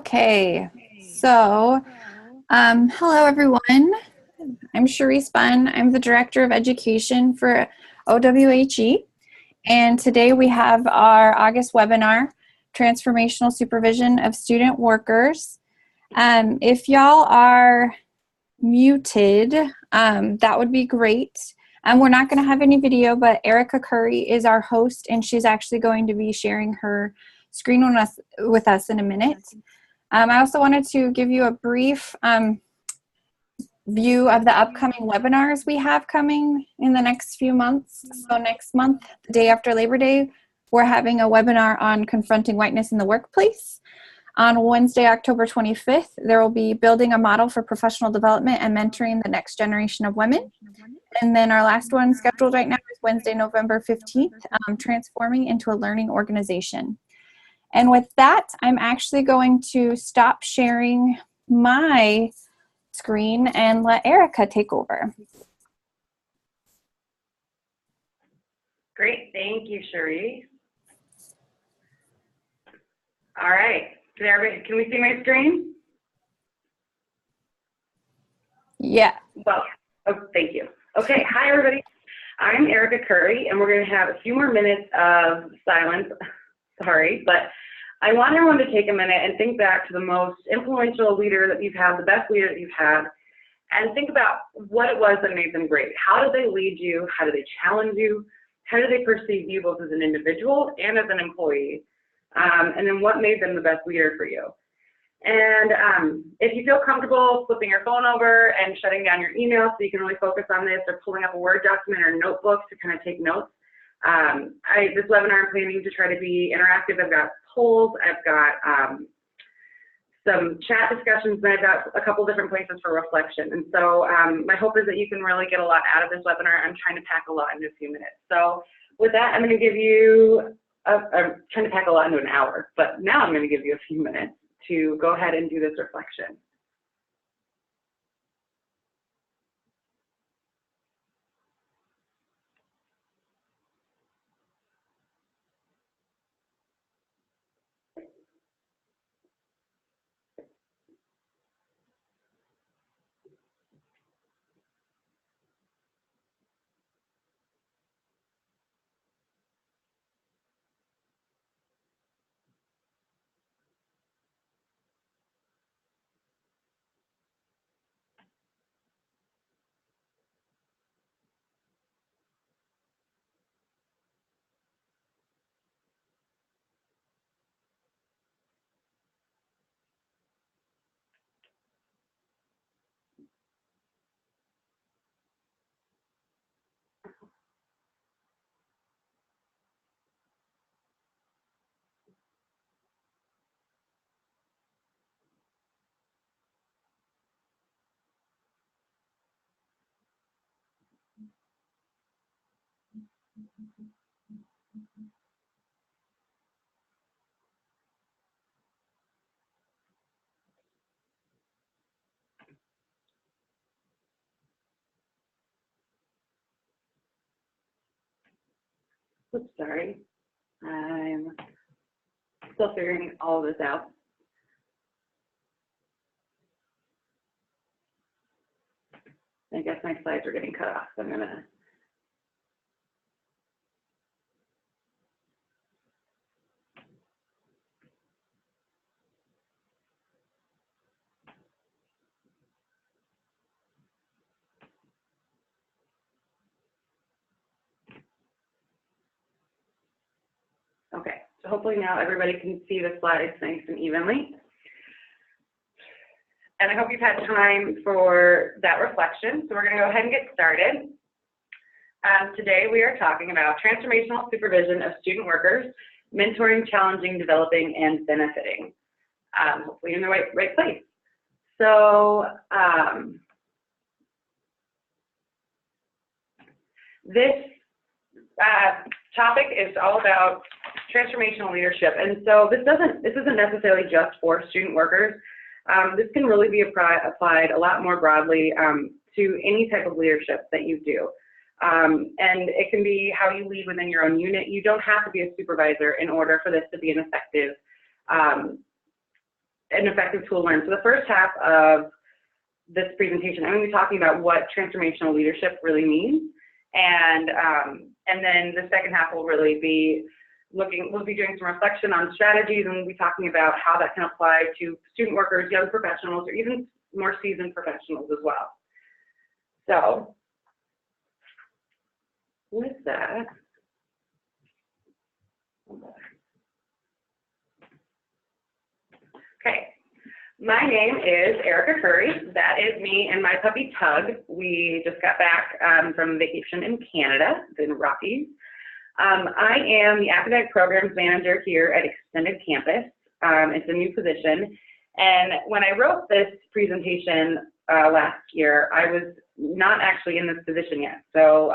Okay, so hello everyone. I'm Cherise Bunn. I'm the Director of Education for OWHE, and today we have our August webinar, Transformational Supervision of Student Workers. If y'all are muted, that would be great. We're not going to have any video, but Erica Curry is our host, and she's actually going to be sharing her screen with us in a minute. I also wanted to give you a brief view of the upcoming webinars we have coming in the next few months. So next month, the day after Labor Day, we're having a webinar on confronting whiteness in the workplace. On Wednesday, October 25th, there will be building a model for professional development and mentoring the next generation of women. And then our last one scheduled right now is Wednesday, November 15th, transforming into a learning organization. And with that, I'm actually going to stop sharing my screen and let Erica take over. Great, thank you, Cherie. All right, can we see my screen? Yeah. Well, oh, thank you. Okay, hi everybody. I'm Erica Curry, and we're going to have a few more minutes of silence. Sorry, but I want everyone to take a minute and think back to the most influential leader that you've had, the best leader that you've had, and think about what it was that made them great. How did they lead you? How did they challenge you? How did they perceive you both as an individual and as an employee? And then what made them the best leader for you? And if you feel comfortable flipping your phone over and shutting down your email so you can really focus on this, or pulling up a Word document or notebook to kind of take notes, this webinar I'm planning to try to be interactive. I've got polls, I've got some chat discussions, and I've got a couple different places for reflection. And so my hope is that you can really get a lot out of this webinar. I'm trying to pack a lot into a few minutes. So with that, I'm going to give you, I'm trying to pack a lot into an hour, but now I'm going to give you a few minutes to go ahead and do this reflection. Oops, sorry. I'm still figuring all of this out. I guess my slides are getting cut off, so I'm gonna. Okay, so hopefully now everybody can see the slides nice and evenly. And I hope you've had time for that reflection. So we're going to go ahead and get started. Today we are talking about transformational supervision of student workers, mentoring, challenging, developing, and benefiting. Hopefully in the right place. So this topic is all about transformational leadership. And so this isn't necessarily just for student workers. This can really be applied a lot more broadly to any type of leadership that you do. And it can be how you lead within your own unit. You don't have to be a supervisor in order for this to be an effective an effective tool to learn. So the first half of this presentation, I'm going to be talking about what transformational leadership really means, and then the second half will really be we'll be doing some reflection on strategies, and we'll be talking about how that can apply to student workers, young professionals, or even more seasoned professionals as well. So with that, okay, my name is Erica Curry. That is me and my puppy Tug. We just got back from vacation in Canada, in Rockies. I am the Academic Programs Manager here at Extended Campus. It's a new position. And when I wrote this presentation last year, I was not actually in this position yet. So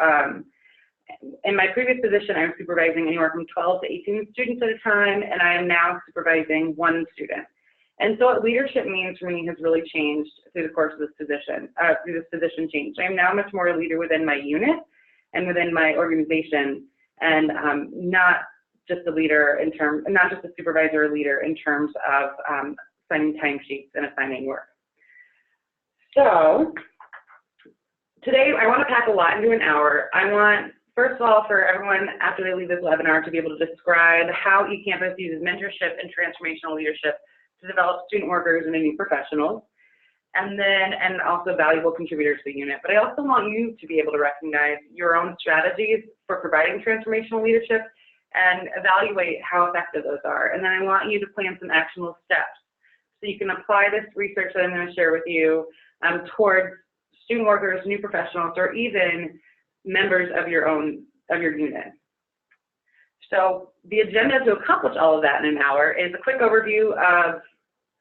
in my previous position, I was supervising anywhere from 12 to 18 students at a time, and I am now supervising 1 student. And so what leadership means for me has really changed through the course of this position, change. I am now much more a leader within my unit and within my organization, and not just a leader not just a supervisor or leader in terms of signing timesheets and assigning work. So today I want to pack a lot into an hour. I want, first of all, for everyone after they leave this webinar to be able to describe how eCampus uses mentorship and transformational leadership to develop student workers and new professionals, and also valuable contributors to the unit. But I also want you to be able to recognize your own strategies for providing transformational leadership and evaluate how effective those are. And then I want you to plan some actionable steps so you can apply this research that I'm going to share with you towards student workers, new professionals, or even members of your unit. So the agenda to accomplish all of that in an hour is a quick overview of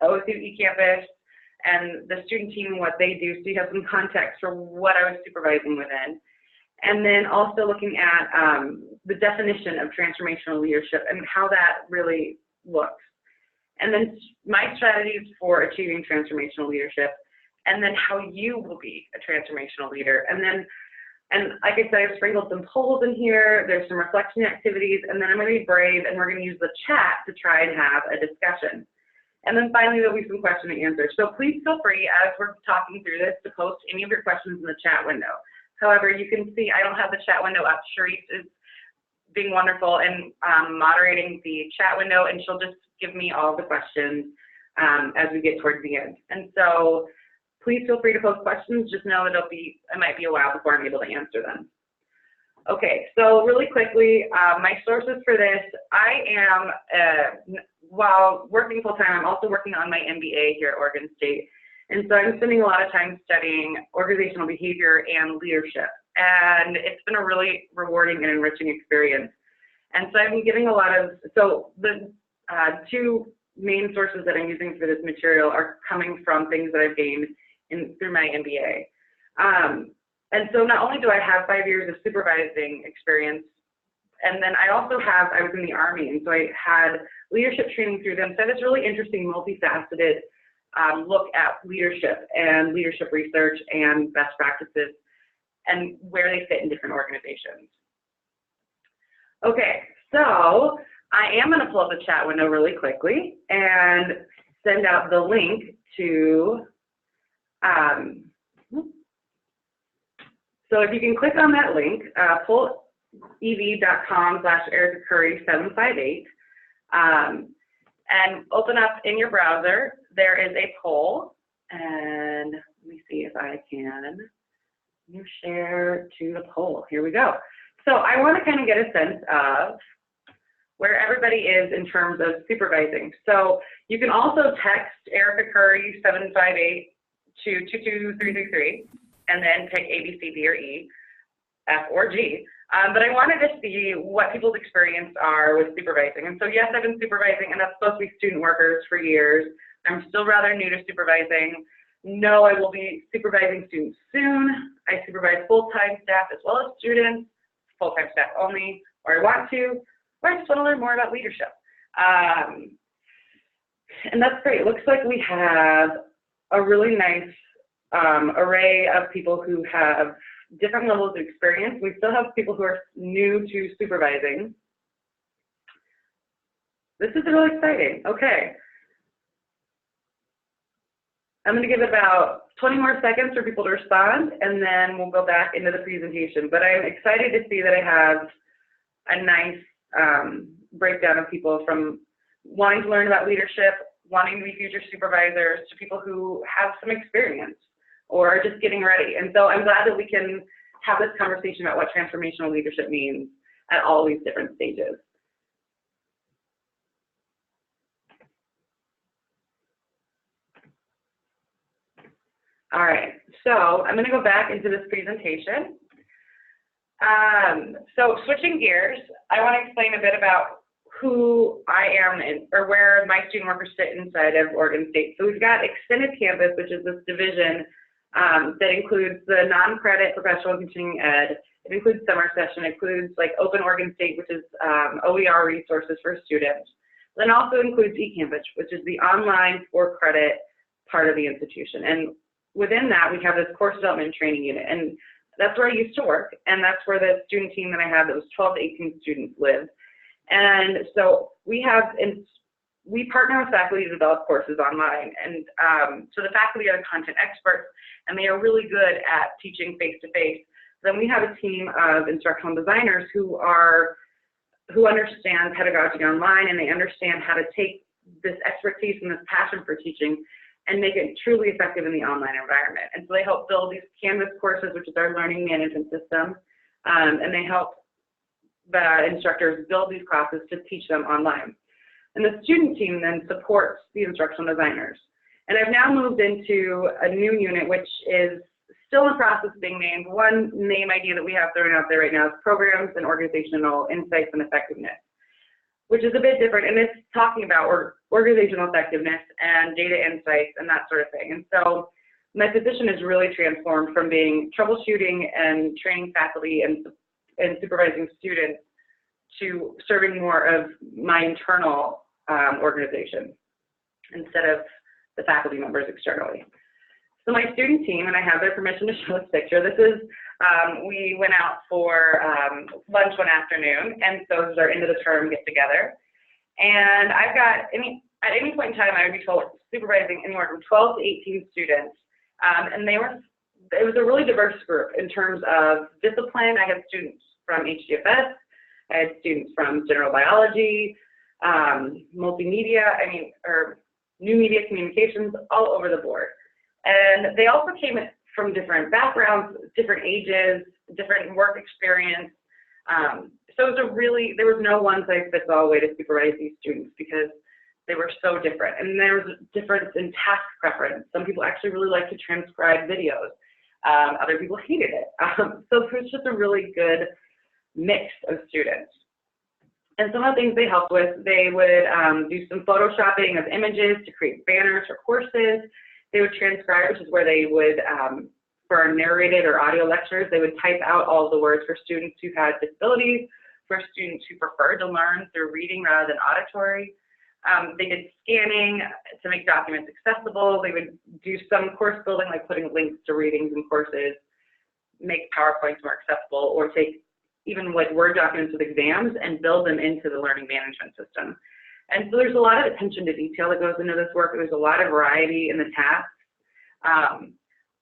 OSU eCampus and the student team and what they do, so you have some context for what I was supervising within. And then also looking at the definition of transformational leadership and how that really looks. And then my strategies for achieving transformational leadership, and then how you will be a transformational leader. And like I said, I've sprinkled some polls in here, there's some reflection activities, and then I'm going to be brave and we're going to use the chat to try and have a discussion. And then finally, there'll be some question and answers. So please feel free, as we're talking through this, to post any of your questions in the chat window. However, you can see I don't have the chat window up. Charisse is being wonderful and moderating the chat window, and she'll just give me all the questions as we get towards the end. And so please feel free to post questions. Just know that it might be a while before I'm able to answer them. Okay, so really quickly, my sources for this, I am, while working full-time, I'm also working on my MBA here at Oregon State. And so I'm spending a lot of time studying organizational behavior and leadership. And it's been a really rewarding and enriching experience. And so I've been getting a lot of, so the 2 main sources that I'm using for this material are coming from things that I've gained through my MBA. And so not only do I have 5 years of supervising experience, and then I also I was in the Army, and so I had leadership training through them. So I have this really interesting, multifaceted look at leadership and leadership research and best practices and where they fit in different organizations. Okay, so I am going to pull up the chat window really quickly and send out the link to, so if you can click on that link, pullev.com/EricaCurry758, and open up in your browser. There is a poll, and let me see if I can share to the poll. Here we go. So I want to kind of get a sense of where everybody is in terms of supervising. So you can also text Erica Curry 758 to 22333 and then pick A, B, C, D, or E, F, or G. But I wanted to see what people's experience are with supervising. And so yes, I've been supervising, and that's supposed to be student workers for years. I'm still rather new to supervising. No, I will be supervising students soon. I supervise full-time staff as well as students, full-time staff only, or I want to, or I just want to learn more about leadership. And that's great. It looks like we have a really nice array of people who have different levels of experience. We still have people who are new to supervising. This is really exciting. Okay. I'm going to give about 20 more seconds for people to respond, and then we'll go back into the presentation. But I'm excited to see that I have a nice breakdown of people from wanting to learn about leadership, wanting to be future supervisors, to people who have some experience or are just getting ready. And so I'm glad that we can have this conversation about what transformational leadership means at all these different stages. All right, so I'm going to go back into this presentation. So switching gears, I want to explain a bit about who I am or where my student workers sit inside of Oregon State. So we've got Extended Campus, which is this division that includes the non-credit professional and continuing ed. It includes summer session, it includes like Open Oregon State, which is OER resources for students. Then also includes eCampus, which is the online for credit part of the institution. And within that, we have this course development and training unit. And that's where I used to work. And that's where the student team that I had that was 12 to 18 students lived. And so we partner with faculty to develop courses online. And so the faculty are the content experts, and they are really good at teaching face-to-face. Then we have a team of instructional designers who understand pedagogy online, and they understand how to take this expertise and this passion for teaching and make it truly effective in the online environment. And so they help build these Canvas courses, which is our learning management system, and they help the instructors build these classes to teach them online. And the student team then supports the instructional designers. And I've now moved into a new unit, which is still in the process of being named. One name idea that we have thrown out there right now is Programs and Organizational Insights and Effectiveness, which is a bit different, and it's talking about organizational effectiveness and data insights and that sort of thing. And so my position is really transformed from being troubleshooting and training faculty and supervising students to serving more of my internal organization instead of the faculty members externally. So my student team, and I have their permission to show this picture. This is, we went out for lunch one afternoon, and so this is our end of the term get together. And I've got, at any point in time, I would be supervising anywhere from 12 to 18 students. And it was a really diverse group in terms of discipline. I had students from HDFS, I had students from general biology, multimedia, or new media communications, all over the board. And they also came from different backgrounds, different ages, different work experience. So it was there was no one-size-fits-all way to supervise these students because they were so different. And there was a difference in task preference. Some people actually really like to transcribe videos. Other people hated it. So it was just a really good mix of students. And some of the things they helped with, they would do some photoshopping of images to create banners for courses. They would transcribe, which is where they would, for our narrated or audio lectures, they would type out all of the words for students who had disabilities, for students who preferred to learn through reading rather than auditory. They did scanning to make documents accessible. They would do some course building, like putting links to readings and courses, make PowerPoints more accessible, or take even like Word documents with exams and build them into the learning management system. And so there's a lot of attention to detail that goes into this work. There's a lot of variety in the tasks,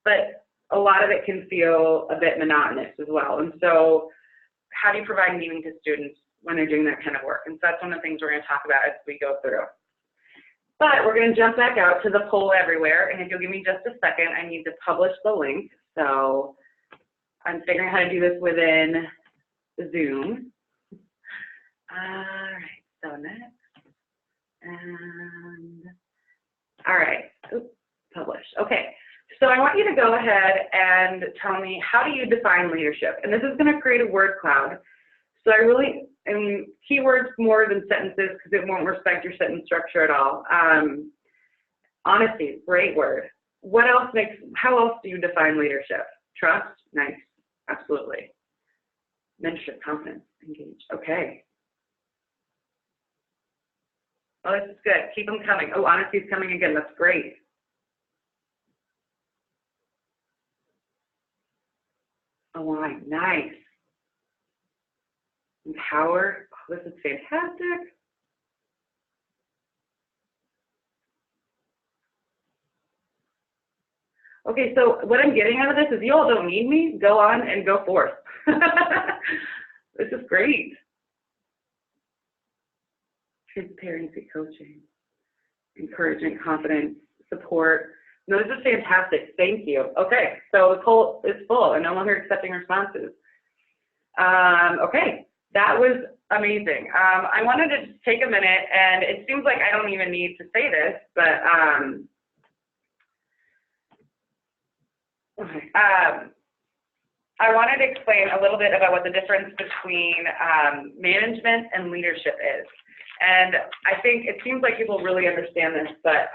but a lot of it can feel a bit monotonous as well. And so how do you provide meaning to students when they're doing that kind of work? And so that's one of the things we're going to talk about as we go through. But we're going to jump back out to the poll everywhere. And if you'll give me just a second, I need to publish the link. So I'm figuring out how to do this within Zoom. All right, so next. And all right, oops, publish. Okay, so I want you to go ahead and tell me, how do you define leadership? And this is going to create a word cloud. So keywords more than sentences because it won't respect your sentence structure at all. Honesty, great word. How else do you define leadership? Trust, nice, absolutely. Mentorship, confidence, engage, okay. Oh, this is good. Keep them coming. Oh, honesty is coming again. That's great. Align. Nice. Empower. Oh, this is fantastic. Okay, so what I'm getting out of this is you all don't need me. Go on and go forth. This is great. Transparency coaching, encouragement, confidence, support. No, this is fantastic. Thank you. Okay, so the poll is full and no longer accepting responses. Okay, that was amazing. I wanted to just take a minute, and it seems like I don't even need to say this, but I wanted to explain a little bit about what the difference between management and leadership is. And I think it seems like people really understand this, but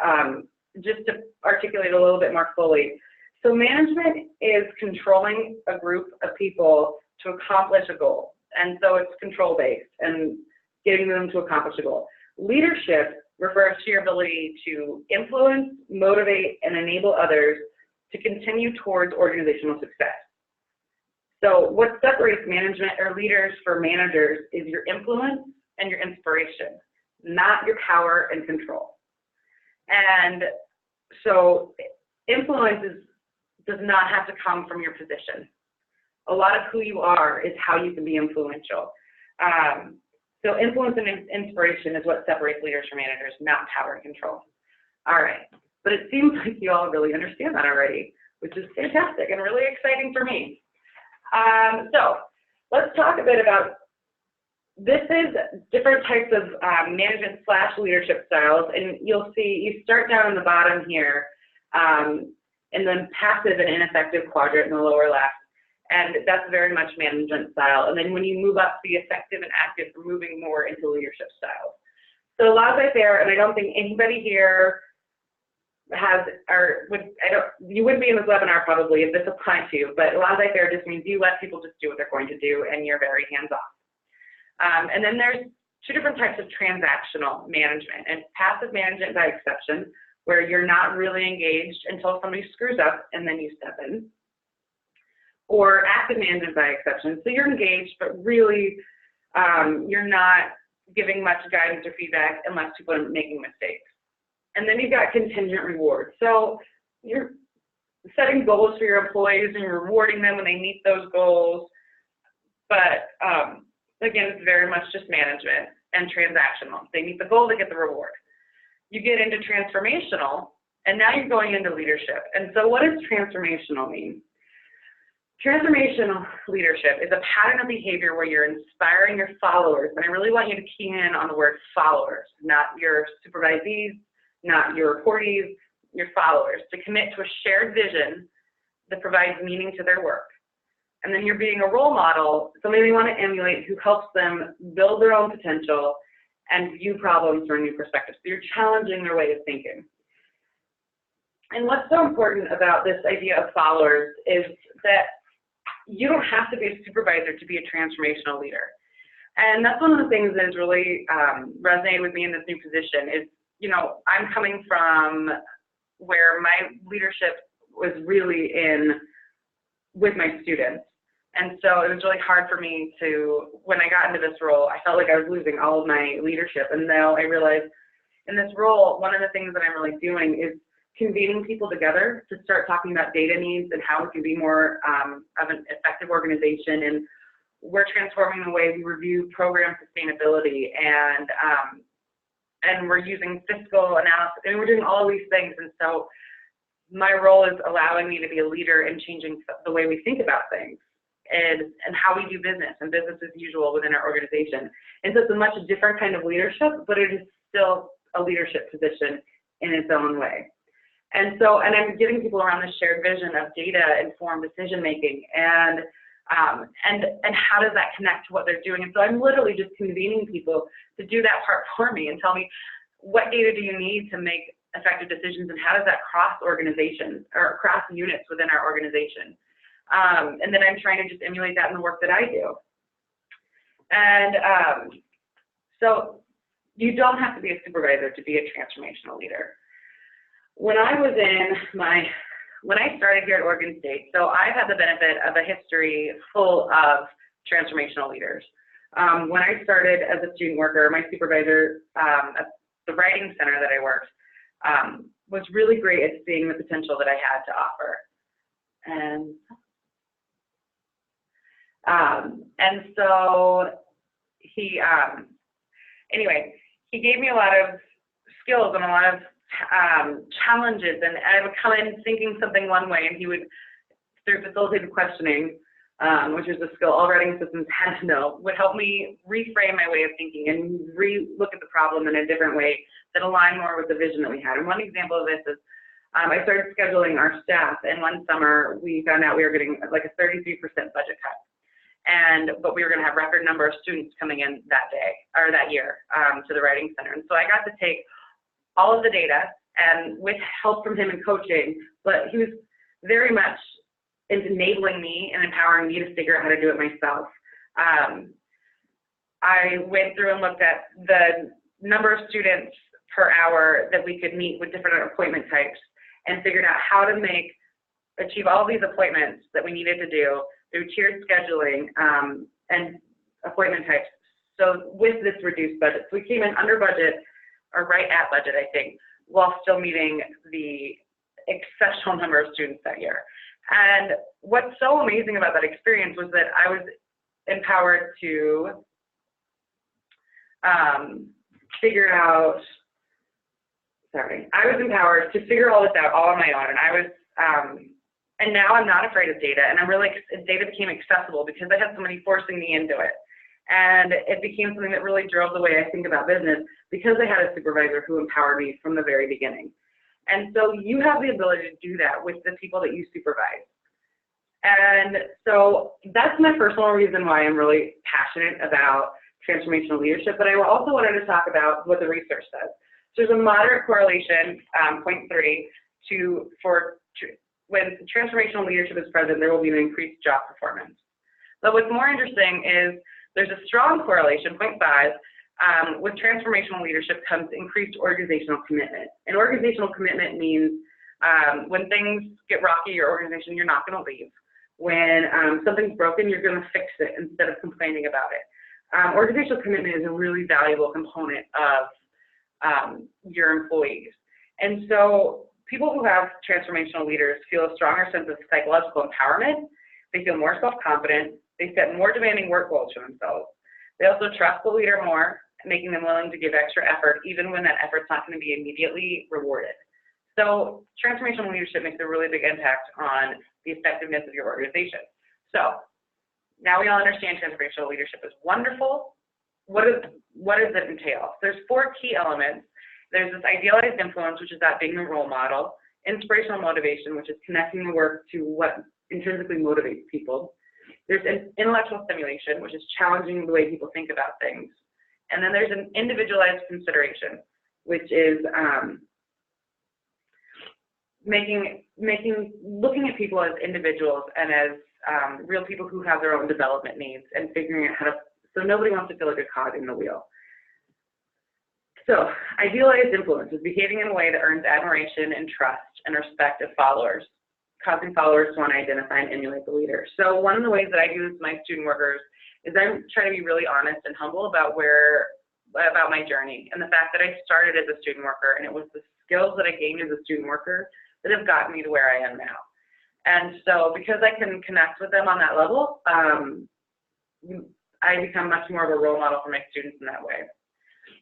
just to articulate a little bit more fully. So management is controlling a group of people to accomplish a goal. And so it's control-based and getting them to accomplish a goal. Leadership refers to your ability to influence, motivate, and enable others to continue towards organizational success. So what separates management or leaders from managers is your influence and your inspiration, not your power and control. And so influence does not have to come from your position. A lot of who you are is how you can be influential. So influence and inspiration is what separates leaders from managers, not power and control. All right, but it seems like you all really understand that already, which is fantastic and really exciting for me. So let's talk a bit about, this is different types of management / leadership styles, and you'll see, you start down in the bottom here, in the passive and ineffective quadrant in the lower left, and that's very much management style. And then when you move up to the effective and active, we're moving more into leadership styles. So laissez-faire, and I don't think anybody here has, or you wouldn't be in this webinar probably if this applied to you, but laissez-faire just means you let people just do what they're going to do and you're very hands-off. And then there's two different types of transactional management, and passive management by exception, where you're not really engaged until somebody screws up and then you step in, or active management by exception. So you're engaged, but really you're not giving much guidance or feedback unless people are making mistakes. And then you've got contingent rewards. So you're setting goals for your employees and you're rewarding them when they meet those goals. But again, it's very much just management and transactional. They meet the goal, they get the reward. You get into transformational, and now you're going into leadership. And so what does transformational mean? Transformational leadership is a pattern of behavior where you're inspiring your followers, and I really want you to key in on the word followers, not your supervisees, not your reportees, your followers, to commit to a shared vision that provides meaning to their work. And then you're being a role model, somebody they want to emulate who helps them build their own potential and view problems from a new perspective. So you're challenging their way of thinking. And what's so important about this idea of followers is that you don't have to be a supervisor to be a transformational leader. And that's one of the things that has really resonated with me in this new position is, you know, I'm coming from where my leadership was really with my students. And so it was really hard for me to, when I got into this role, I felt like I was losing all of my leadership. And now I realized in this role, one of the things that I'm really doing is convening people together to start talking about data needs and how we can be more of an effective organization. And we're transforming the way we review program sustainability, and we're using fiscal analysis, and we're doing all these things. And so my role is allowing me to be a leader in changing the way we think about things and how we do business and business as usual within our organization. And so it's a much different kind of leadership, but it is still a leadership position in its own way. And so, and I'm getting people around this shared vision of data-informed decision-making, and how does that connect to what they're doing. And so I'm literally just convening people to do that part for me and tell me, what data do you need to make effective decisions, and how does that cross organizations or cross units within our organization? And then I'm trying to just emulate that in the work that I do. And so you don't have to be a supervisor to be a transformational leader. When I started here at Oregon State, so I've had the benefit of a history full of transformational leaders. When I started as a student worker, my supervisor at the writing center that I worked, was really great at seeing the potential that I had to offer. And so he, anyway, he gave me a lot of skills and a lot of challenges, and I would come in thinking something one way, and he would, through facilitated questioning, which is a skill all writing assistants had to know, would help me reframe my way of thinking and re-look at the problem in a different way that aligned more with the vision that we had. And one example of this is I started scheduling our staff, and one summer we found out we were getting like a 33% budget cut. But we were going to have record number of students coming in that day, or that year, to the Writing Center. And so I got to take all of the data, and with help from him in coaching, but he was very much enabling me and empowering me to figure out how to do it myself. I went through and looked at the number of students per hour that we could meet with different appointment types, and figured out how to achieve all these appointments that we needed to do through tiered scheduling and appointment types. So with this reduced budget, so we came in under budget, or right at budget, I think, while still meeting the exceptional number of students that year. And what's so amazing about that experience was that I was empowered to figure all this out all on my own. And I was, and now I'm not afraid of data, and I'm really, data became accessible because I had somebody forcing me into it. And it became something that really drove the way I think about business, because I had a supervisor who empowered me from the very beginning. And so you have the ability to do that with the people that you supervise. And so that's my personal reason why I'm really passionate about transformational leadership, but I also wanted to talk about what the research says. So there's a moderate correlation, 0.3, when transformational leadership is present, there will be an increased job performance. But what's more interesting is there's a strong correlation, 0.5, with transformational leadership comes increased organizational commitment. And organizational commitment means when things get rocky in your organization, you're not going to leave. When something's broken, you're going to fix it instead of complaining about it. Organizational commitment is a really valuable component of your employees. And so people who have transformational leaders feel a stronger sense of psychological empowerment. They feel more self-confident. They set more demanding work goals for themselves. They also trust the leader more, making them willing to give extra effort, even when that effort's not going to be immediately rewarded. So transformational leadership makes a really big impact on the effectiveness of your organization. So now we all understand transformational leadership is wonderful. What does it entail? There's 4 key elements. There's this idealized influence, which is that being the role model. Inspirational motivation, which is connecting the work to what intrinsically motivates people. There's an intellectual stimulation, which is challenging the way people think about things. And then there's an individualized consideration, which is looking at people as individuals and as real people who have their own development needs, and figuring out how to, so nobody wants to feel like a cog in the wheel. So idealized influence is behaving in a way that earns admiration and trust and respect of followers, causing followers to want to identify and emulate the leader. So one of the ways that I do this with my student workers is I try to be really honest and humble about my journey, and the fact that I started as a student worker, and it was the skills that I gained as a student worker that have gotten me to where I am now. And so because I can connect with them on that level, I become much more of a role model for my students in that way.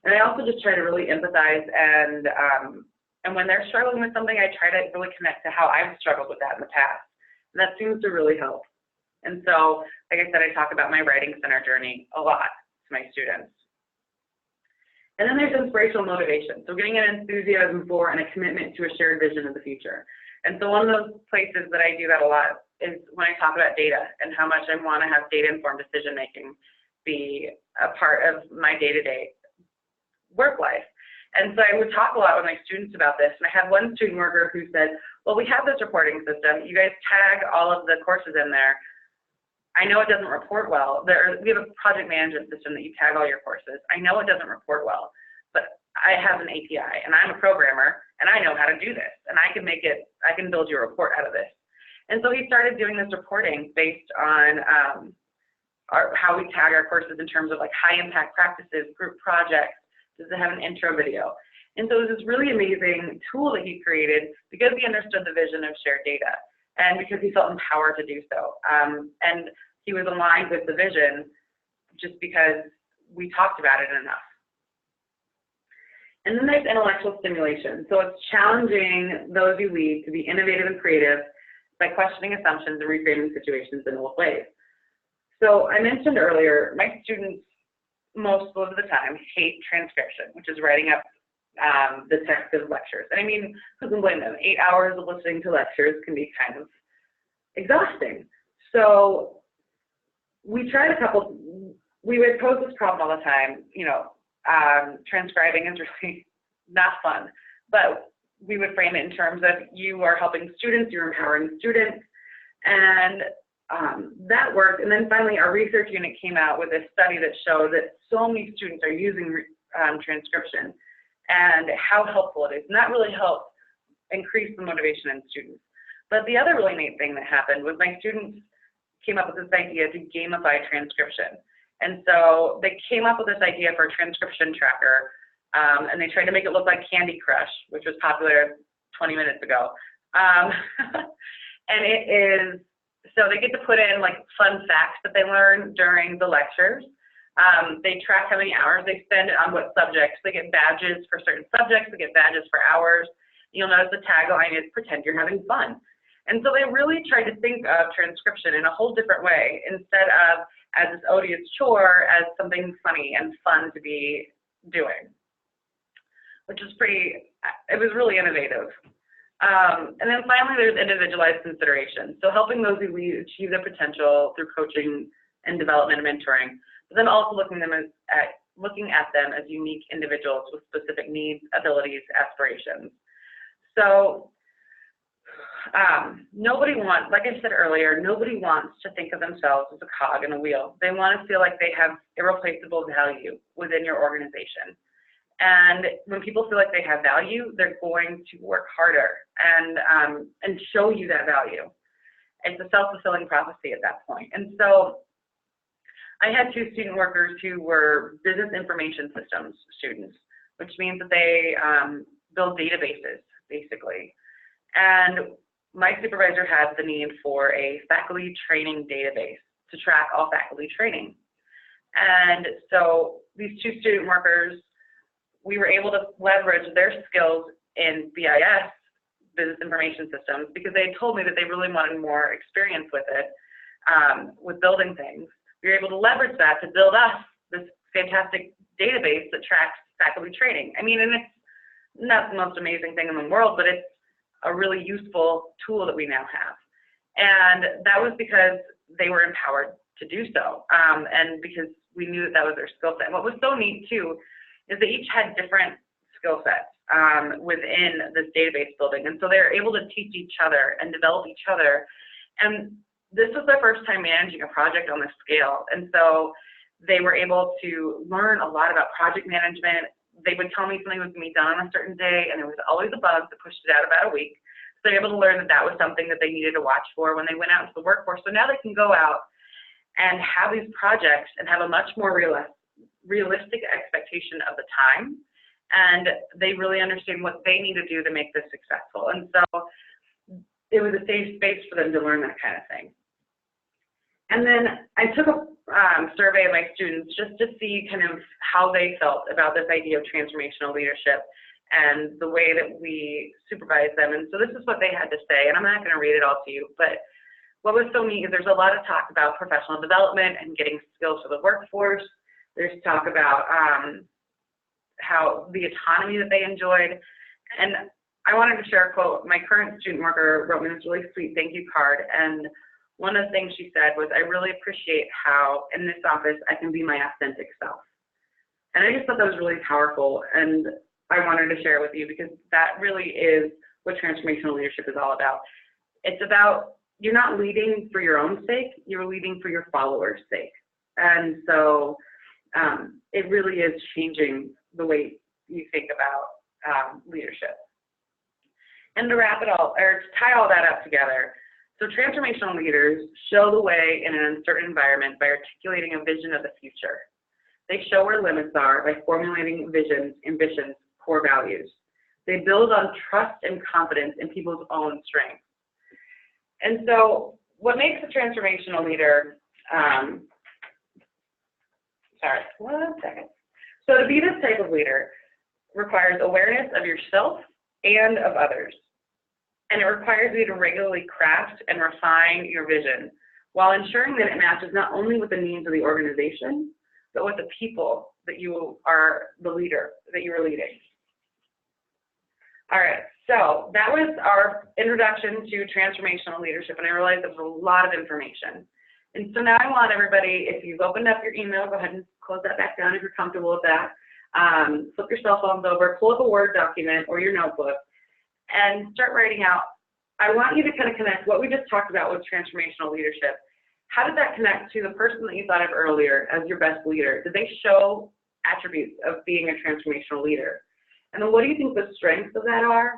And I also just try to really empathize, and when they're struggling with something, I try to really connect to how I've struggled with that in the past. And that seems to really help. And so, like I said, I talk about my Writing Center journey a lot to my students. And then there's inspirational motivation. So getting an enthusiasm for and a commitment to a shared vision of the future. And so one of those places that I do that a lot is when I talk about data and how much I want to have data-informed decision-making be a part of my day-to-day work life. And so I would talk a lot with my students about this. And I had one student worker who said, well, we have this reporting system. You guys tag all of the courses in there. I know it doesn't report well. We have a project management system that you tag all your courses. I know it doesn't report well, but I have an API, and I'm a programmer, and I know how to do this, and I can build you a report out of this. And so he started doing this reporting based on how we tag our courses in terms of like high impact practices, group projects. Does it have an intro video? And so it was this really amazing tool that he created because he understood the vision of shared data and because he felt empowered to do so. And he was aligned with the vision just because we talked about it enough. And then there's intellectual stimulation. So it's challenging those you lead to be innovative and creative by questioning assumptions and reframing situations in old ways. So I mentioned earlier, my students most of the time hate transcription, which is writing up the text of lectures. And I mean, who can blame them? 8 hours of listening to lectures can be kind of exhausting. So we tried we would pose this problem all the time, you know, transcribing is really not fun, but we would frame it in terms of you are helping students, you're empowering students, and that worked. And then finally, our research unit came out with a study that showed that so many students are using transcription and how helpful it is. And that really helped increase the motivation in students. But the other really neat thing that happened was my students came up with this idea to gamify transcription. And so they came up with this idea for a transcription tracker, and they tried to make it look like Candy Crush, which was popular 20 minutes ago. And it is, so they get to put in like fun facts that they learn during the lectures. They track how many hours they spend on what subjects. They get badges for certain subjects, they get badges for hours. You'll notice the tagline is pretend you're having fun. And so they really tried to think of transcription in a whole different way instead of as this odious chore, as something funny and fun to be doing, which is it was really innovative. And then finally, there's individualized consideration. So helping those who lead achieve their potential through coaching and development and mentoring, but then also looking at them as unique individuals with specific needs, abilities, aspirations. So nobody wants, like I said earlier, nobody wants to think of themselves as a cog in a wheel. They want to feel like they have irreplaceable value within your organization. And when people feel like they have value, they're going to work harder and show you that value. It's a self-fulfilling prophecy at that point. And so I had two student workers who were business information systems students, which means that they build databases, basically. And my supervisor had the need for a faculty training database to track all faculty training. And so these two student workers, we were able to leverage their skills in BIS, business information systems, because they had told me that they really wanted more experience with it, with building things. We were able to leverage that to build us this fantastic database that tracks faculty training. I mean, and it's not the most amazing thing in the world, but it's a really useful tool that we now have. And that was because they were empowered to do so, and because we knew that that was their skill set. And what was so neat too is they each had different skill sets within this database building, and so they were able to teach each other and develop each other. And this was their first time managing a project on this scale, and so they were able to learn a lot about project management. They would tell me something was going to be done on a certain day, and there was always a bug that pushed it out about a week. So they were able to learn that that was something that they needed to watch for when they went out into the workforce. So now they can go out and have these projects and have a much more realistic expectation of the time, and they really understand what they need to do to make this successful. And so it was a safe space for them to learn that kind of thing. And then I took a survey of my students just to see kind of how they felt about this idea of transformational leadership and the way that we supervise them. And so this is what they had to say, and I'm not going to read it all to you, but what was so neat is there's a lot of talk about professional development and getting skills for the workforce. There's talk about how the autonomy that they enjoyed. And I wanted to share a quote. My current student worker wrote me this really sweet thank you card, and one of the things she said was, I really appreciate how in this office I can be my authentic self. And I just thought that was really powerful, and I wanted to share it with you because that really is what transformational leadership is all about. It's about, you're not leading for your own sake, you're leading for your followers' sake. And so it really is changing the way you think about leadership. And to wrap it all, or to tie all that up together, so transformational leaders show the way in an uncertain environment by articulating a vision of the future. They show where limits are by formulating visions, ambitions, core values. They build on trust and confidence in people's own strengths. And so what makes a transformational leader, sorry, 1 second. So to be this type of leader requires awareness of yourself and of others. And it requires you to regularly craft and refine your vision while ensuring that it matches not only with the needs of the organization, but with the people that you are the leader, that you are leading. All right, so that was our introduction to transformational leadership, and I realized it was a lot of information. And so now I want everybody, if you've opened up your email, go ahead and close that back down if you're comfortable with that. Flip your cell phones over, pull up a Word document or your notebook, and start writing out. I want you to kind of connect what we just talked about with transformational leadership. How did that connect to the person that you thought of earlier as your best leader? Did they show attributes of being a transformational leader? And then what do you think the strengths of that are,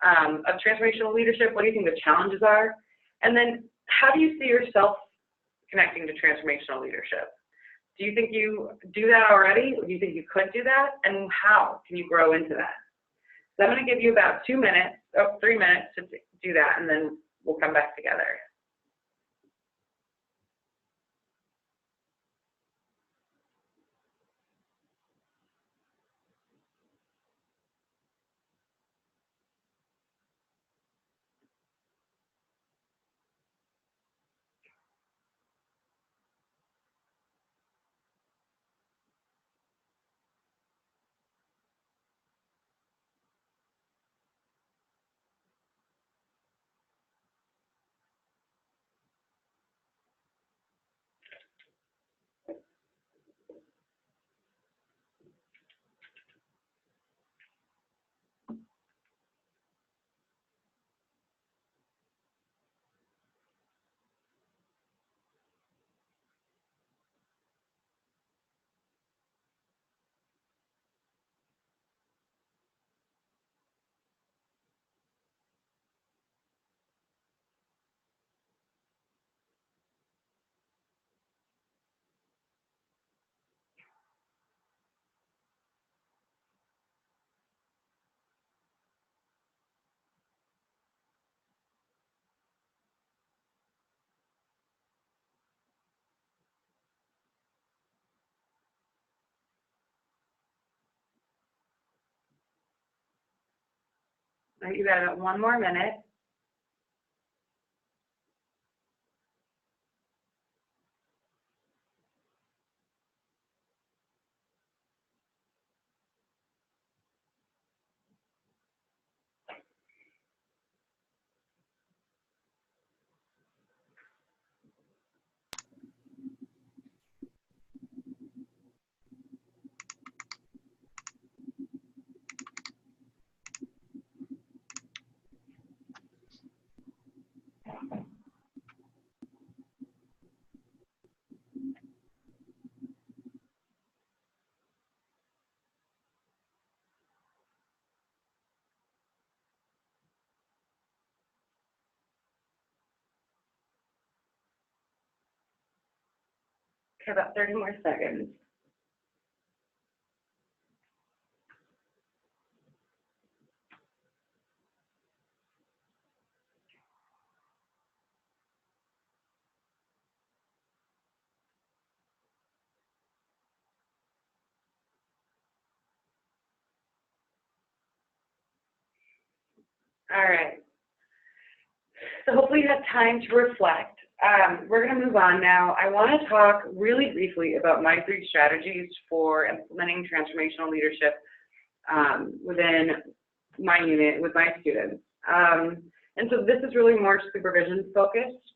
of transformational leadership? What do you think the challenges are? And then how do you see yourself connecting to transformational leadership? Do you think you do that already? Or do you think you could do that? And how can you grow into that? So I'm going to give you about 3 minutes to do that, and then we'll come back together. All right, you got about 1 more minute. Okay, about 30 more seconds. All right. So hopefully you have time to reflect. We're going to move on now. I want to talk really briefly about my 3 strategies for implementing transformational leadership within my unit with my students. And so this is really more supervision focused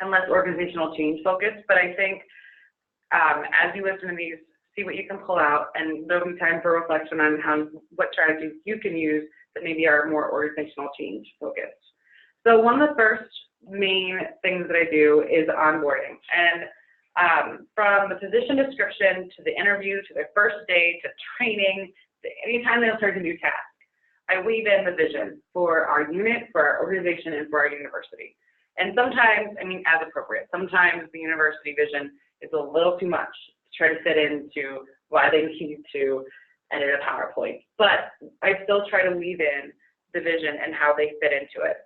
and less organizational change focused. But I think as you listen to these, see what you can pull out, and there'll be time for reflection on what strategies you can use that maybe are more organizational change focused. So one of the first main things that I do is onboarding. And from the position description to the interview, to their first day, to training, to anytime they'll start a new task, I weave in the vision for our unit, for our organization, and for our university. And sometimes, I mean, as appropriate, sometimes the university vision is a little too much to try to fit into why they need to edit a PowerPoint, but I still try to weave in the vision and how they fit into it.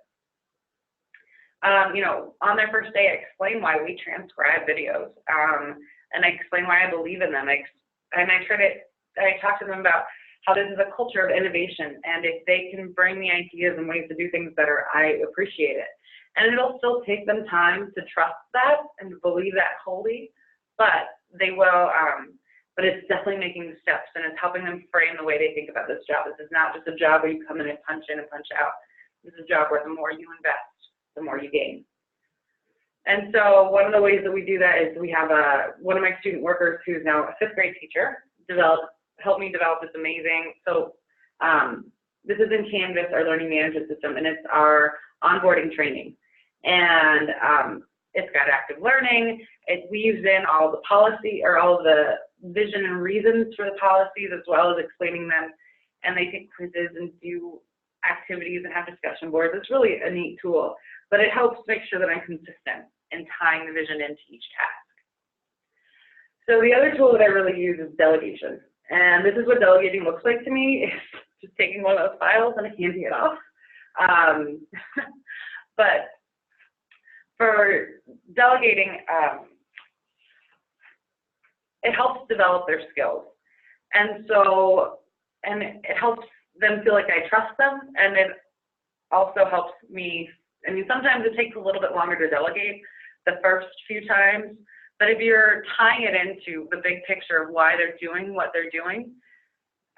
You know, on their first day, I explain why we transcribe videos, and I explain why I believe in them. I talk to them about how this is a culture of innovation, and if they can bring me ideas and ways to do things better, I appreciate it. And it'll still take them time to trust that and believe that wholly, but they will. But it's definitely making steps, and it's helping them frame the way they think about this job. This is not just a job where you come in and punch in and punch out. This is a job where the more you invest, the more you gain. And so one of the ways that we do that is we have one of my student workers who's now a 5th grade teacher helped me develop this amazing, this is in Canvas, our learning management system, and it's our onboarding training. And it's got active learning. It weaves in all the policy, or all the vision and reasons for the policies, as well as explaining them. And they take quizzes and do activities and have discussion boards. It's really a neat tool, but it helps make sure that I'm consistent in tying the vision into each task. So the other tool that I really use is delegation. And this is what delegating looks like to me. It's just taking one of those files and handing it off. But for delegating, it helps develop their skills. And it helps them feel like I trust them, and it also helps me. I mean, sometimes it takes a little bit longer to delegate the first few times, but if you're tying it into the big picture of why they're doing what they're doing,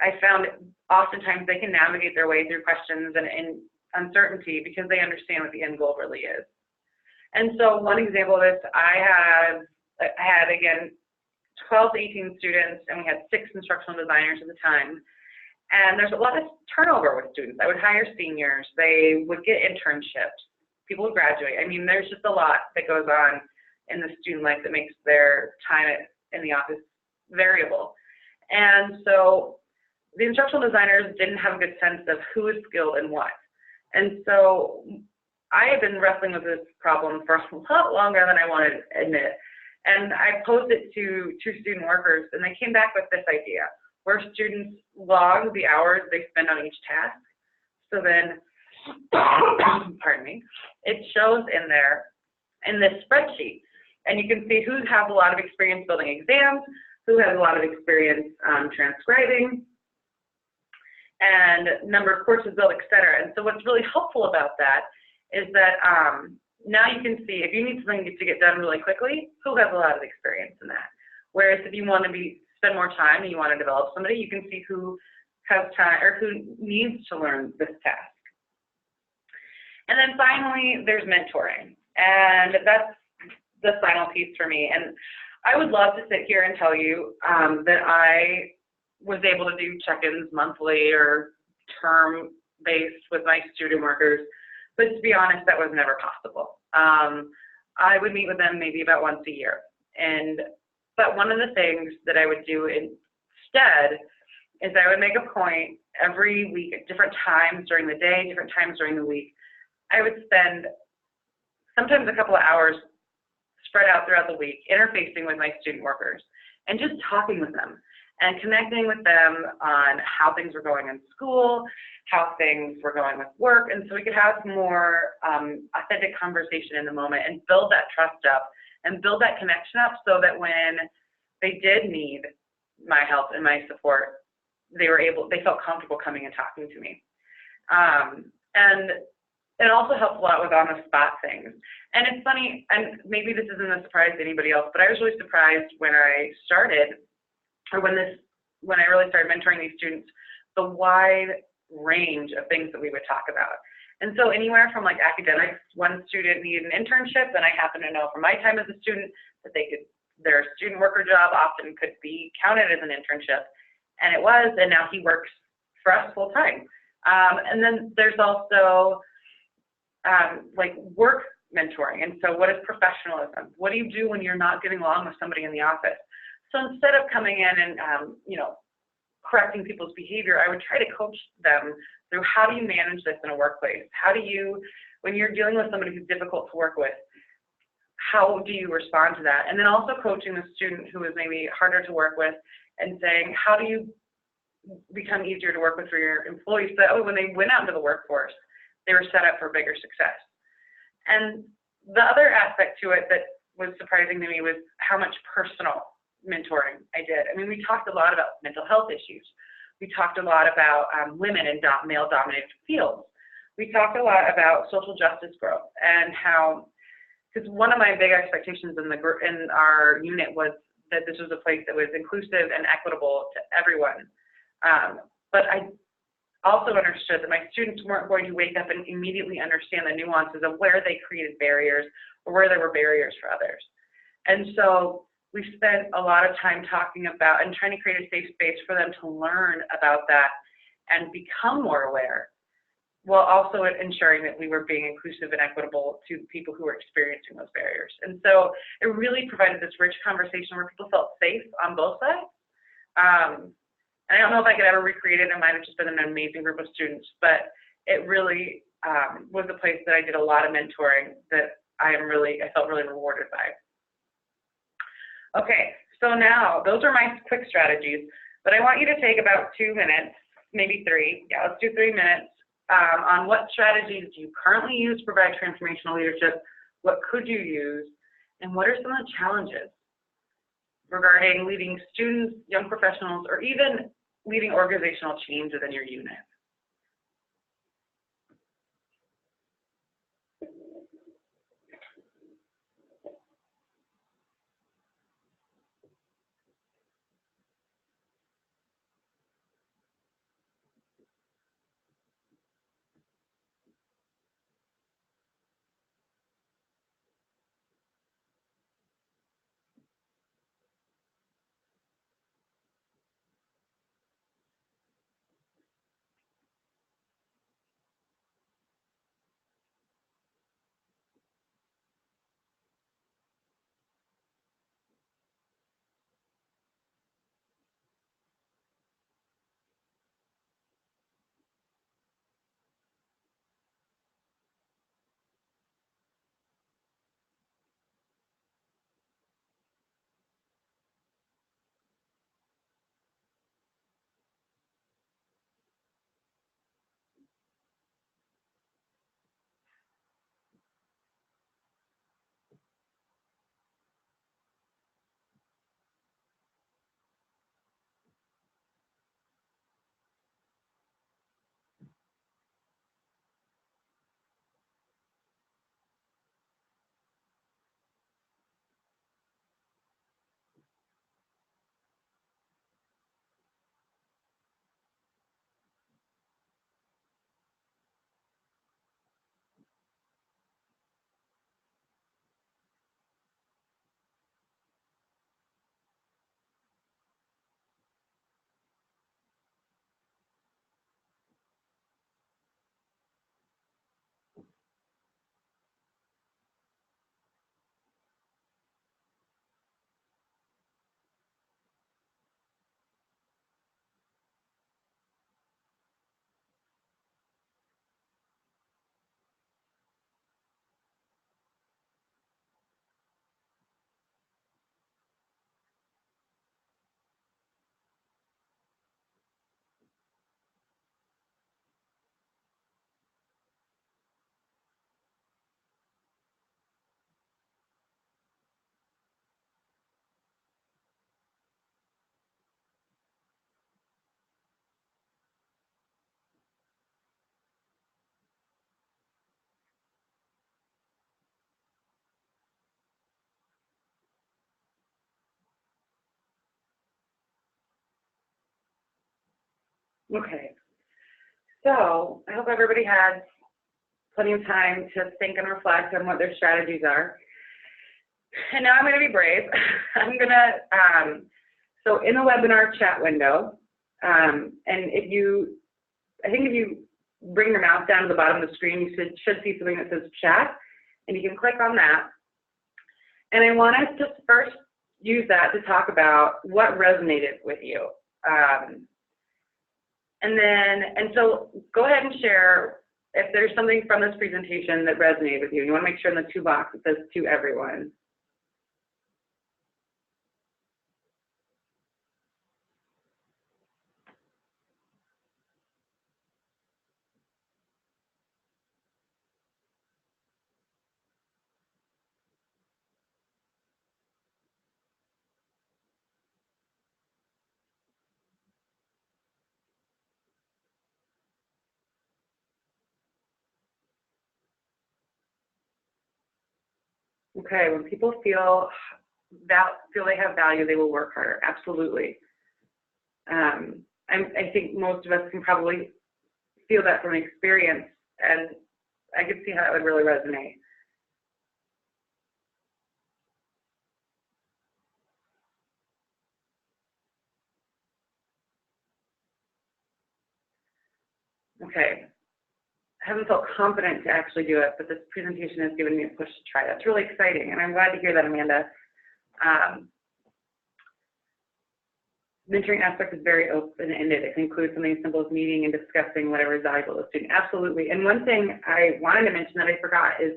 I found oftentimes they can navigate their way through questions and uncertainty because they understand what the end goal really is. And so one example of this, I had again 12 to 18 students, and we had 6 instructional designers at the time. And there's a lot of turnover with students. I would hire seniors. They would get internships. People would graduate. I mean, there's just a lot that goes on in the student life that makes their time in the office variable. And so the instructional designers didn't have a good sense of who is skilled in what. And so I have been wrestling with this problem for a lot longer than I wanted to admit. And I posed it to 2 student workers, and they came back with this idea where students log the hours they spend on each task. So then, pardon me, it shows in there in this spreadsheet. And you can see who has a lot of experience building exams, who has a lot of experience transcribing, and number of courses built, et cetera. And so what's really helpful about that is that now you can see if you need something to get done really quickly, who has a lot of experience in that. Whereas if you want to spend more time and you want to develop somebody, you can see who has time or who needs to learn this task. And then finally, there's mentoring. And that's the final piece for me. And I would love to sit here and tell you that I was able to do check-ins monthly or term-based with my student workers. But to be honest, that was never possible. I would meet with them maybe about once a year. But one of the things that I would do instead is I would make a point every week at different times during the day, different times during the week. I would spend sometimes a couple of hours spread out throughout the week interfacing with my student workers and just talking with them and connecting with them on how things were going in school, how things were going with work, and so we could have more authentic conversation in the moment and build that trust up and build that connection up so that when they did need my help and my support, they felt comfortable coming and talking to me. And it also helps a lot with on-the-spot things. And it's funny, and maybe this isn't a surprise to anybody else, but I was really surprised when I started, or when I really started mentoring these students, the wide range of things that we would talk about. And so anywhere from like academics, one student needed an internship, and I happen to know from my time as a student that their student worker job often could be counted as an internship. And it was, and now he works for us full time. And then there's also like work mentoring. And so what is professionalism? What do you do when you're not getting along with somebody in the office? So instead of coming in and, correcting people's behavior, I would try to coach them through how do you manage this in a workplace? How do you, when you're dealing with somebody who's difficult to work with, how do you respond to that? And then also coaching the student who is maybe harder to work with and saying, how do you become easier to work with for your employees, so that when they went out into the workforce, they were set up for bigger success. And the other aspect to it that was surprising to me was how much personal mentoring I did. I mean, we talked a lot about mental health issues. We talked a lot about women in male-dominated fields. We talked a lot about social justice growth and how, because one of my big expectations in our unit was that this was a place that was inclusive and equitable to everyone. But I also understood that my students weren't going to wake up and immediately understand the nuances of where they created barriers or where there were barriers for others. And so we spent a lot of time talking about and trying to create a safe space for them to learn about that and become more aware, while also ensuring that we were being inclusive and equitable to people who were experiencing those barriers. And so it really provided this rich conversation where people felt safe on both sides. I don't know if I could ever recreate it. It might have just been an amazing group of students, but it really was a place that I did a lot of mentoring that I felt really rewarded by. Okay, so now those are my quick strategies, but I want you to take about 2 minutes, maybe 3. Yeah, let's do 3 minutes on what strategies do you currently use to provide transformational leadership, what could you use, and what are some of the challenges regarding leading students, young professionals, or even leading organizational change within your unit. Okay, so I hope everybody had plenty of time to think and reflect on what their strategies are. And now I'm going to be brave. I'm going to, so in the webinar chat window, and if you bring your mouse down to the bottom of the screen, you should see something that says chat, and you can click on that. And I want us to first use that to talk about what resonated with you. And so go ahead and share if there's something from this presentation that resonated with you. You want to make sure in the 2 box it says to everyone. Okay, when people feel they have value, they will work harder. Absolutely. I think most of us can probably feel that from experience, and I could see how that would really resonate. Okay. I haven't felt confident to actually do it, but this presentation has given me a push to try. That's really exciting, and I'm glad to hear that, Amanda. Mentoring aspect is very open-ended. It can include something as simple as meeting and discussing whatever is valuable to the student. Absolutely. And one thing I wanted to mention that I forgot is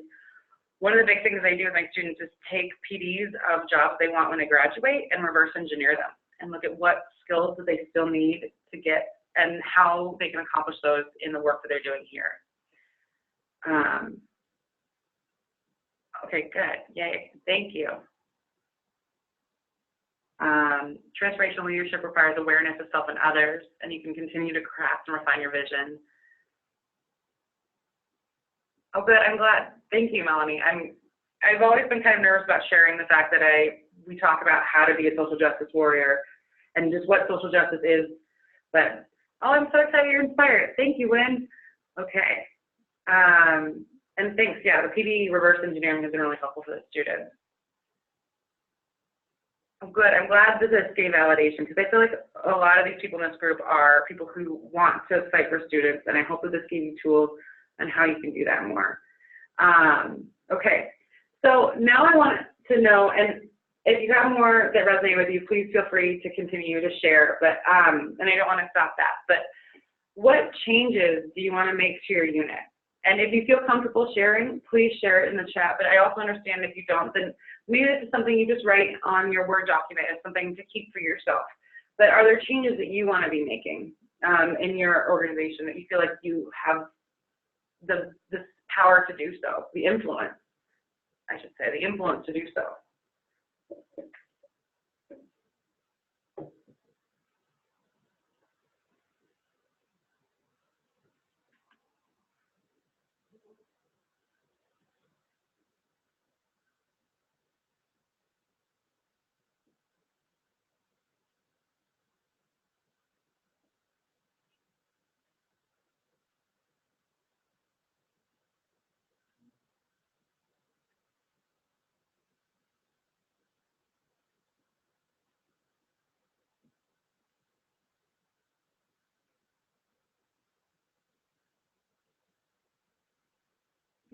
one of the big things I do with my students is take PDs of jobs they want when they graduate and reverse engineer them and look at what skills that they still need to get and how they can accomplish those in the work that they're doing here. Okay, good. Yay. Thank you. Transformational leadership requires awareness of self and others, and you can continue to craft and refine your vision. Oh, good. I'm glad. Thank you, Melanie. I've always been kind of nervous about sharing the fact that we talk about how to be a social justice warrior and just what social justice is. But oh, I'm so excited you're inspired. Thank you, Wynn. Okay. And thanks. Yeah, the PD reverse engineering has been really helpful for the students. Oh, good. I'm glad that this gave validation, because I feel like a lot of these people in this group are people who want to fight for students, and I hope that this gave you tools on how you can do that more. Okay, so now I want to know, and if you have more that resonate with you, please feel free to continue to share, but, and I don't want to stop that, but what changes do you want to make to your unit? And if you feel comfortable sharing, please share it in the chat, but I also understand if you don't, then maybe this is something you just write on your Word document as something to keep for yourself. But are there changes that you want to be making in your organization that you feel like you have the power to do so, the influence, I should say, the influence to do so?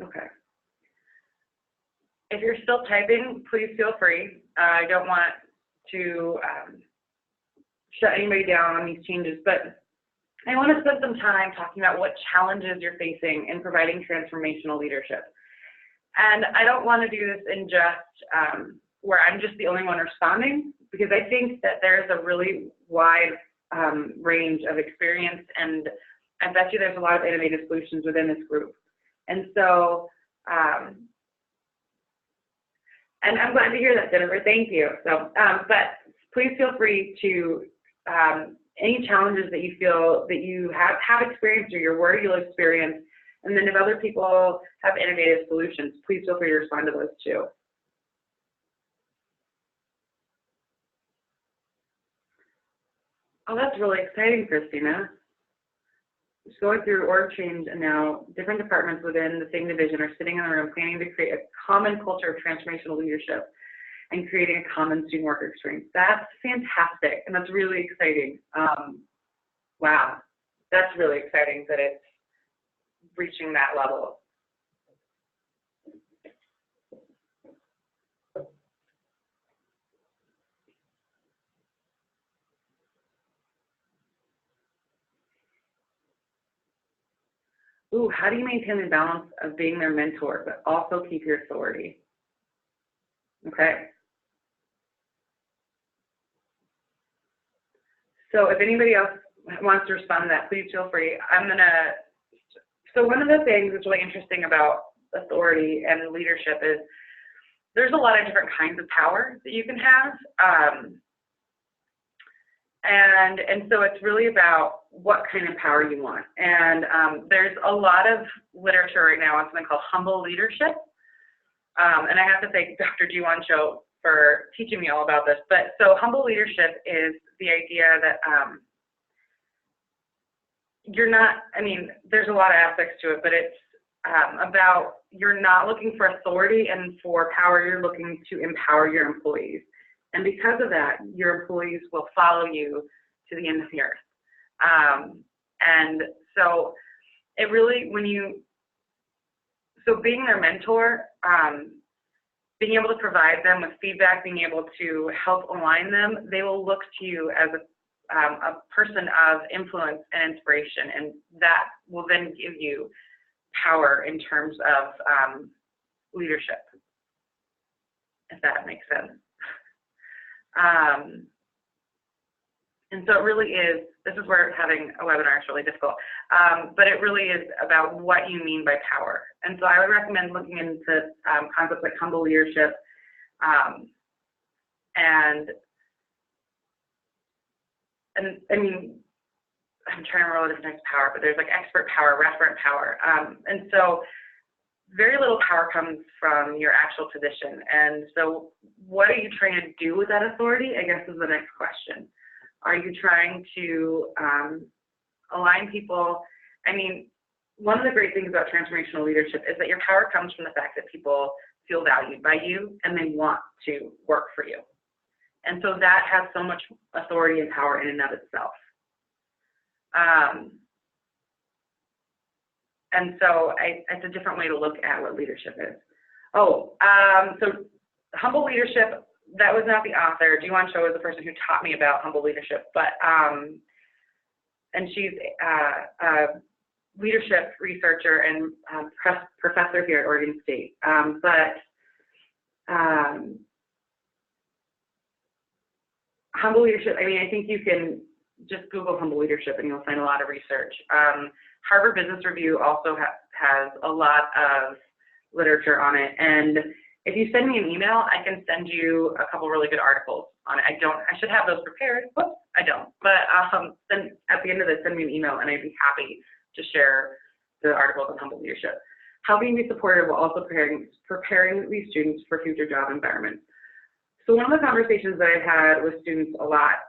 Okay. If you're still typing, please feel free. I don't want to shut anybody down on these changes, but I want to spend some time talking about what challenges you're facing in providing transformational leadership. And I don't want to do this in just where I'm just the only one responding, because I think that there's a really wide range of experience, and I bet you there's a lot of innovative solutions within this group. And so, and I'm glad to hear that, Jennifer. Thank you. So, but please feel free to any challenges that you feel that you have experienced or you're worried you'll experience, and then if other people have innovative solutions, please feel free to respond to those too. Oh, that's really exciting, Christina. Just going through org change, and now different departments within the same division are sitting in a room planning to create a common culture of transformational leadership and creating a common student worker experience. That's fantastic, and that's really exciting. Wow, that's really exciting that it's reaching that level. Ooh, how do you maintain the balance of being their mentor, but also keep your authority? Okay. So if anybody else wants to respond to that, please feel free. So one of the things that's really interesting about authority and leadership is there's a lot of different kinds of power that you can have. And so it's really about what kind of power you want. And there's a lot of literature right now on something called humble leadership. And I have to thank Dr. Jiwan-Cho for teaching me all about this. But so humble leadership is the idea that you're not, I mean, there's a lot of aspects to it, but it's about you're not looking for authority and for power, you're looking to empower your employees. And because of that, your employees will follow you to the end of the earth. And so it really, so being their mentor, being able to provide them with feedback, being able to help align them, they will look to you as a person of influence and inspiration, and that will then give you power in terms of leadership, if that makes sense. And so it really is, this is where having a webinar is really difficult, but it really is about what you mean by power. And so I would recommend looking into concepts like humble leadership, and I mean, I'm trying to remember the different types of power, but there's like expert power, referent power. And so very little power comes from your actual position. And so what are you trying to do with that authority, I guess, is the next question. Are you trying to align people? I mean, one of the great things about transformational leadership is that your power comes from the fact that people feel valued by you and they want to work for you. And so that has so much authority and power in and of itself. And so it's a different way to look at what leadership is. So humble leadership, that was not the author. Jiwan-Cho is the person who taught me about humble leadership, but and she's a leadership researcher and professor here at Oregon State. Humble leadership, I mean, I think you can just Google humble leadership and you'll find a lot of research. Harvard Business Review also has a lot of literature on it. And if you send me an email, I can send you a couple really good articles on it. I should have those prepared. Whoops, I don't. But then at the end of this, send me an email and I'd be happy to share the articles on humble leadership. Helping be supportive while also preparing these students for future job environments. So one of the conversations that I've had with students a lot,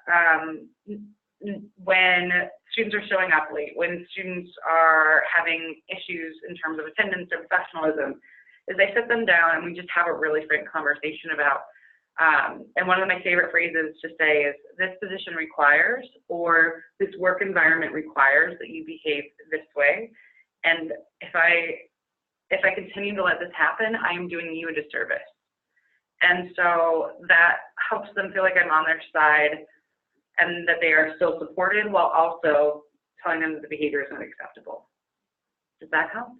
when students are showing up late, when students are having issues in terms of attendance or professionalism, is I sit them down and we just have a really frank conversation about, and one of my favorite phrases to say is, this position requires, or this work environment requires that you behave this way. And if I continue to let this happen, I am doing you a disservice. And so that helps them feel like I'm on their side and that they are still supported while also telling them that the behavior is not acceptable. Does that help?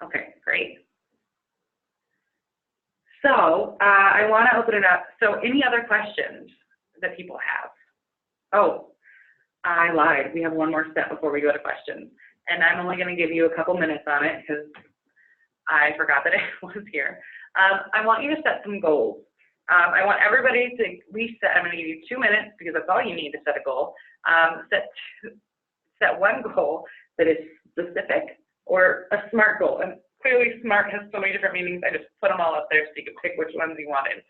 Okay, great. So I want to open it up. So any other questions that people have? Oh, I lied. We have one more step before we go to questions. And I'm only going to give you a couple minutes on it because I forgot that I was here. I want you to set some goals. I want everybody to at least set, I'm going to give you 2 minutes because that's all you need to set a goal. Set one goal that is specific or a SMART goal. And clearly SMART has so many different meanings. I just put them all up there so you could pick which ones you wanted.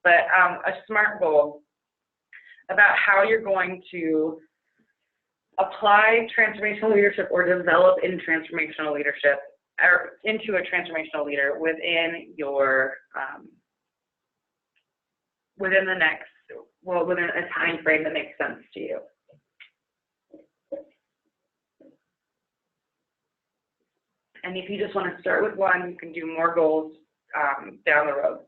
But a SMART goal about how you're going to apply transformational leadership or develop in transformational leadership or into a transformational leader within your, within a time frame that makes sense to you. And if you just want to start with one, you can do more goals down the road.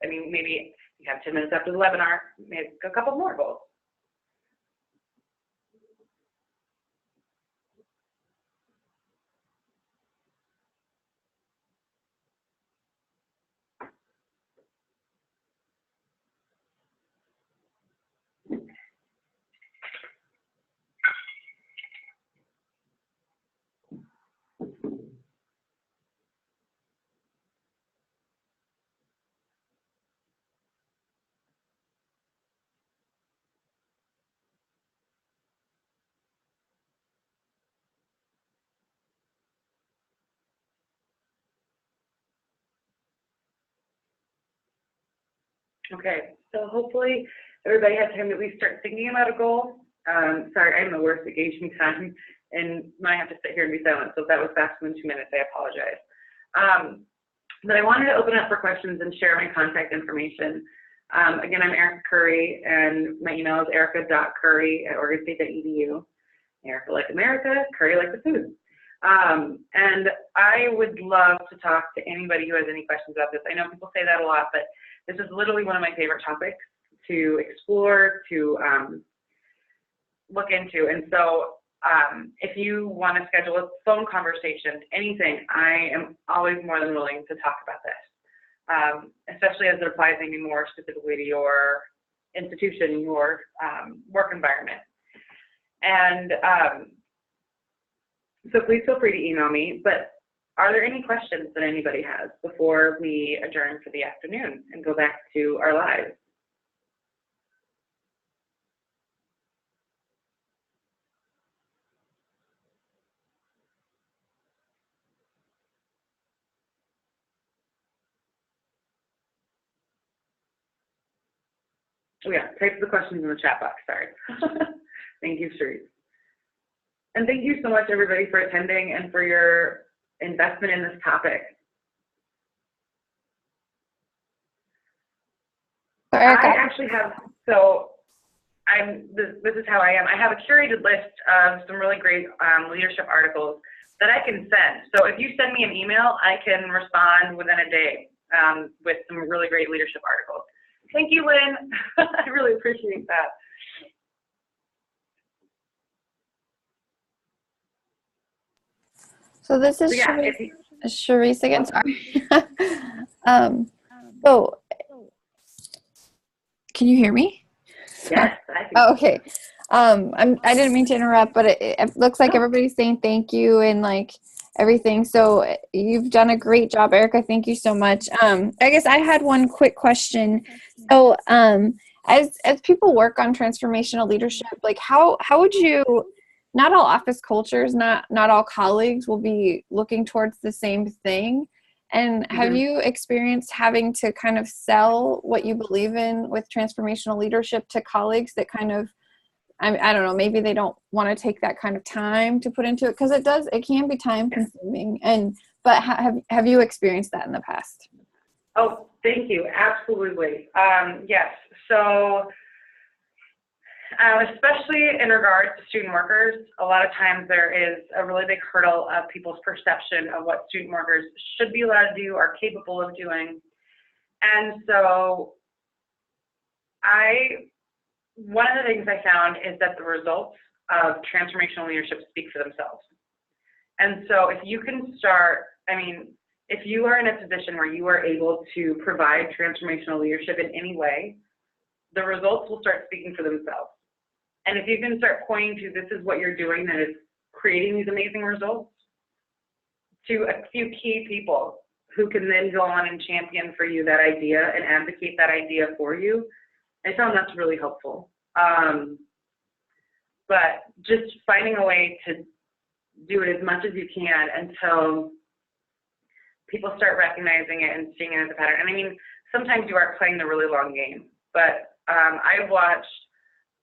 I mean, maybe you have 10 minutes after the webinar, maybe a couple more goals. Okay, so hopefully everybody has time to at least start thinking about a goal. Sorry, I'm the worst at gauging time, and I have to sit here and be silent, so if that was faster than 2 minutes, I apologize. But I wanted to open up for questions and share my contact information. Again, I'm Erica Curry, and my email is erica.curry@oregonstate.edu. Erica like America, Curry like the food. And I would love to talk to anybody who has any questions about this. I know people say that a lot, but this is literally one of my favorite topics to explore, to look into. And so if you want to schedule a phone conversation, anything, I am always more than willing to talk about this, especially as it applies maybe more specifically to your institution, your work environment. And so please feel free to email me, but are there any questions that anybody has before we adjourn for the afternoon and go back to our lives? Oh yeah, type the questions in the chat box, sorry. Thank you, Sharice. And thank you so much, everybody, for attending and for your investment in this topic. I actually have, so this is how I am. I have a curated list of some really great leadership articles that I can send. So if you send me an email, I can respond within a day with some really great leadership articles. Thank you, Lynn. I really appreciate that. So this is Sharice again, sorry. So can you hear me? Yes, I think oh, okay. I didn't mean to interrupt, but it looks like everybody's saying thank you and like everything. So you've done a great job, Erica. Thank you so much. I guess I had one quick question. So as people work on transformational leadership, like how would you, not all office cultures, not all colleagues will be looking towards the same thing. And have you experienced having to kind of sell what you believe in with transformational leadership to colleagues that kind of, I don't know, maybe they don't want to take that kind of time to put into it? Because it can be time consuming. But have you experienced that in the past? Oh, thank you. Absolutely. Yes. So especially in regards to student workers, a lot of times there is a really big hurdle of people's perception of what student workers should be allowed to do, are capable of doing. And so one of the things I found is that the results of transformational leadership speak for themselves. And so if you can start, if you are in a position where you are able to provide transformational leadership in any way, the results will start speaking for themselves. And if you can start pointing to this is what you're doing that is creating these amazing results to a few key people who can then go on and champion for you that idea and advocate that idea for you, I found that's really helpful. But just finding a way to do it as much as you can until people start recognizing it and seeing it as a pattern. And sometimes you are playing the really long game, but I've watched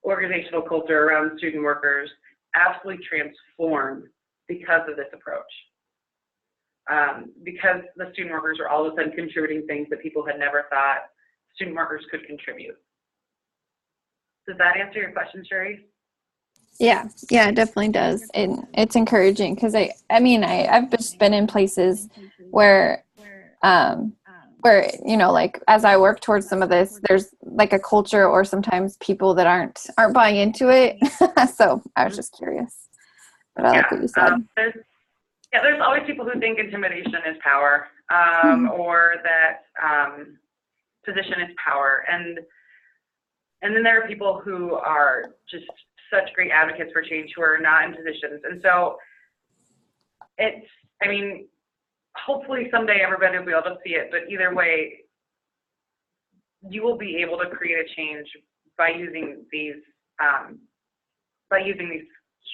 organizational culture around student workers absolutely transform because of this approach. Because the student workers are all of a sudden contributing things that people had never thought student workers could contribute. Does that answer your question, Sherry? Yeah, it definitely does. And it's encouraging because I've just been in places where like as I work towards some of this, there's like a culture or sometimes people that aren't buying into it. So I was just curious. But I like what you said. There's always people who think intimidation is power, or that position is power. And then there are people who are just such great advocates for change who are not in positions. And so hopefully someday everybody will be able to see it, but either way, you will be able to create a change by using these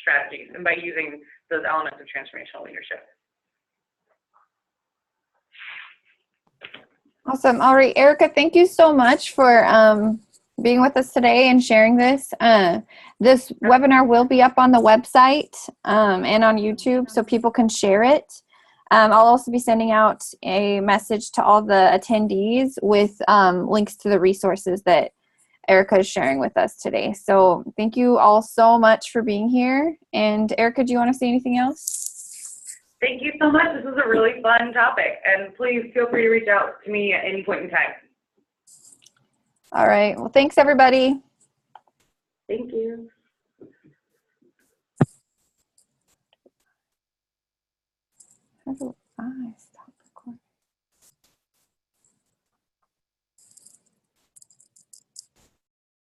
strategies and by using those elements of transformational leadership. Awesome. All right, Erica, thank you so much for being with us today and sharing this. This webinar will be up on the website and on YouTube so people can share it. I'll also be sending out a message to all the attendees with links to the resources that Erica is sharing with us today. So thank you all so much for being here. And Erica, do you want to say anything else? Thank you so much. This is a really fun topic, and please feel free to reach out to me at any point in time. All right. Well, thanks, everybody. Thank you. How do I stop?